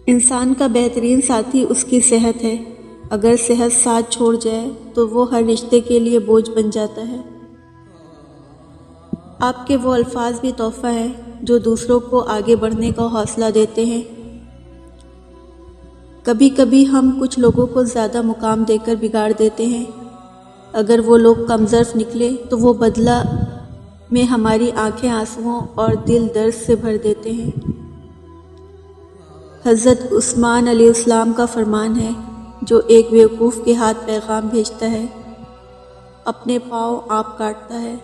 انسان کا بہترین ساتھی اس کی صحت ہے۔ اگر صحت ساتھ چھوڑ جائے تو وہ ہر رشتے کے لیے بوجھ بن جاتا ہے۔ آپ کے وہ الفاظ بھی تحفہ ہیں جو دوسروں کو آگے بڑھنے کا حوصلہ دیتے ہیں۔ کبھی کبھی ہم کچھ لوگوں کو زیادہ مقام دے کر بگاڑ دیتے ہیں۔ اگر وہ لوگ کم ظرف نکلے تو وہ بدلہ میں ہماری آنکھیں آنسوؤں اور دل درد سے بھر دیتے ہیں۔ حضرت عثمان علیہ السلام کا فرمان ہے، جو ایک بیوقوف کے ہاتھ پیغام بھیجتا ہے، اپنے پاؤں آپ کاٹتا ہے۔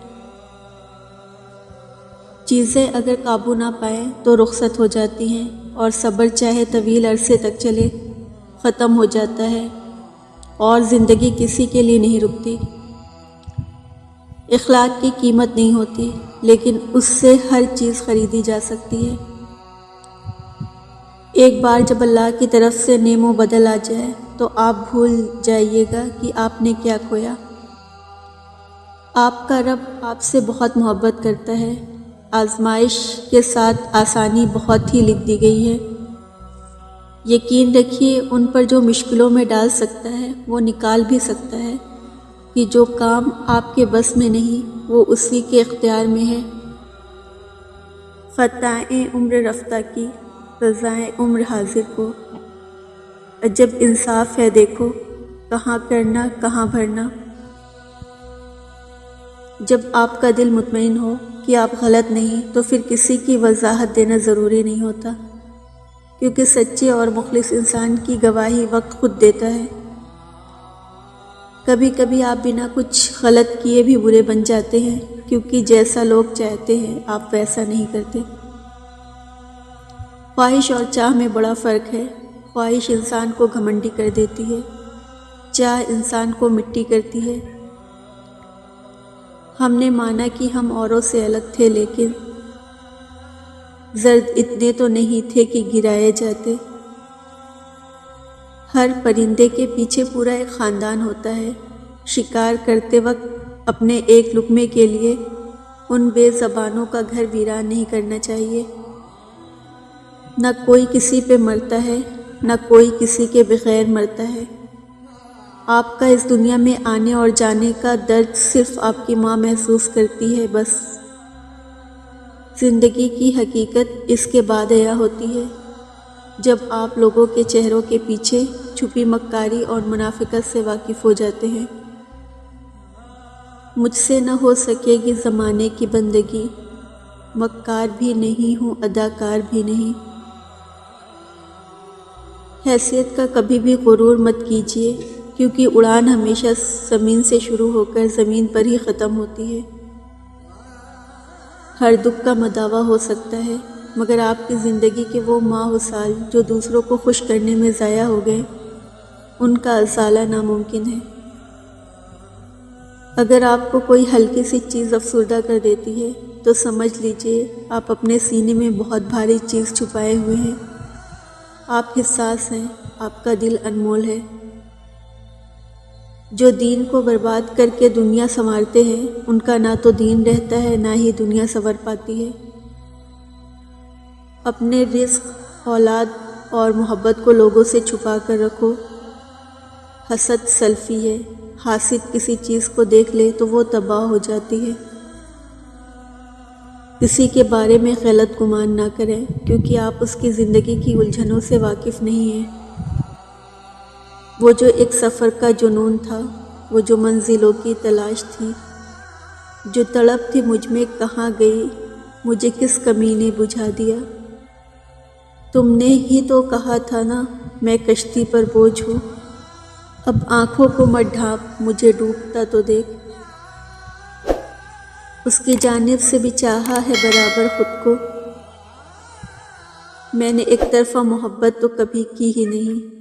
چیزیں اگر قابو نہ پائیں تو رخصت ہو جاتی ہیں، اور صبر چاہے طویل عرصے تک چلے ختم ہو جاتا ہے، اور زندگی کسی کے لیے نہیں رکتی۔ اخلاق کی قیمت نہیں ہوتی، لیکن اس سے ہر چیز خریدی جا سکتی ہے۔ ایک بار جب اللہ کی طرف سے نعم و بدل آ جائے تو آپ بھول جائیے گا کہ آپ نے کیا کھویا۔ آپ کا رب آپ سے بہت محبت کرتا ہے۔ آزمائش کے ساتھ آسانی بہت ہی لکھ دی گئی ہے۔ یقین رکھیے، ان پر جو مشکلوں میں ڈال سکتا ہے وہ نکال بھی سکتا ہے، کہ جو کام آپ کے بس میں نہیں وہ اسی کے اختیار میں ہے۔ خطائیں عمر رفتہ کی، سزائیں عمر حاضر کو، عجب انصاف ہے دیکھو، کہاں کرنا کہاں بھرنا۔ جب آپ کا دل مطمئن ہو کہ آپ غلط نہیں تو پھر کسی کی وضاحت دینا ضروری نہیں ہوتا، کیونکہ سچے اور مخلص انسان کی گواہی وقت خود دیتا ہے۔ کبھی کبھی آپ بنا کچھ غلط کیے بھی برے بن جاتے ہیں، کیونکہ جیسا لوگ چاہتے ہیں آپ ویسا نہیں کرتے۔ خواہش اور چاہ میں بڑا فرق ہے۔ خواہش انسان کو گھمنڈی کر دیتی ہے، چاہ انسان کو مٹی کرتی ہے۔ ہم نے مانا کہ ہم اوروں سے الگ تھے، لیکن زرد اتنے تو نہیں تھے کہ گرائے جاتے۔ ہر پرندے کے پیچھے پورا ایک خاندان ہوتا ہے۔ شکار کرتے وقت اپنے ایک لقمے کے لیے ان بے زبانوں کا گھر ویران نہیں کرنا چاہیے۔ نہ کوئی کسی پہ مرتا ہے، نہ کوئی کسی کے بغیر مرتا ہے۔ آپ کا اس دنیا میں آنے اور جانے کا درد صرف آپ کی ماں محسوس کرتی ہے، بس۔ زندگی کی حقیقت اس کے بعد عیاں ہوتی ہے، جب آپ لوگوں کے چہروں کے پیچھے چھپی مکاری اور منافقت سے واقف ہو جاتے ہیں۔ مجھ سے نہ ہو سکے گی زمانے کی بندگی، مکار بھی نہیں ہوں اداکار بھی نہیں۔ حیثیت کا کبھی بھی غرور مت کیجیے، کیونکہ اڑان ہمیشہ زمین سے شروع ہو کر زمین پر ہی ختم ہوتی ہے۔ ہر دکھ کا مداوع ہو سکتا ہے، مگر آپ کی زندگی کے وہ ماہ و سال جو دوسروں کو خوش کرنے میں ضائع ہو گئے، ان کا ازالہ ناممکن ہے۔ اگر آپ کو کوئی ہلکی سی چیز افسردہ کر دیتی ہے تو سمجھ لیجئے آپ اپنے سینے میں بہت بھاری چیز چھپائے ہوئے ہیں۔ آپ حساس ہیں، آپ کا دل انمول ہے۔ جو دین کو برباد کر کے دنیا سنوارتے ہیں، ان کا نہ تو دین رہتا ہے نہ ہی دنیا سنور پاتی ہے۔ اپنے رزق، اولاد اور محبت کو لوگوں سے چھپا کر رکھو۔ حسد سلفی ہے، حاسد کسی چیز کو دیکھ لے تو وہ تباہ ہو جاتی ہے۔ کسی کے بارے میں غلط گمان نہ کریں، کیونکہ آپ اس کی زندگی کی الجھنوں سے واقف نہیں ہیں۔ وہ جو ایک سفر کا جنون تھا، وہ جو منزلوں کی تلاش تھی، جو تڑپ تھی مجھ میں کہاں گئی، مجھے کس کمی نے بجھا دیا۔ تم نے ہی تو کہا تھا نا میں کشتی پر بوجھ ہوں، اب آنکھوں کو مت ڈھانپ، مجھے ڈوبتا تو دیکھ۔ اس کی جانب سے بھی چاہا ہے برابر خود کو، میں نے ایک طرفہ محبت تو کبھی کی ہی نہیں۔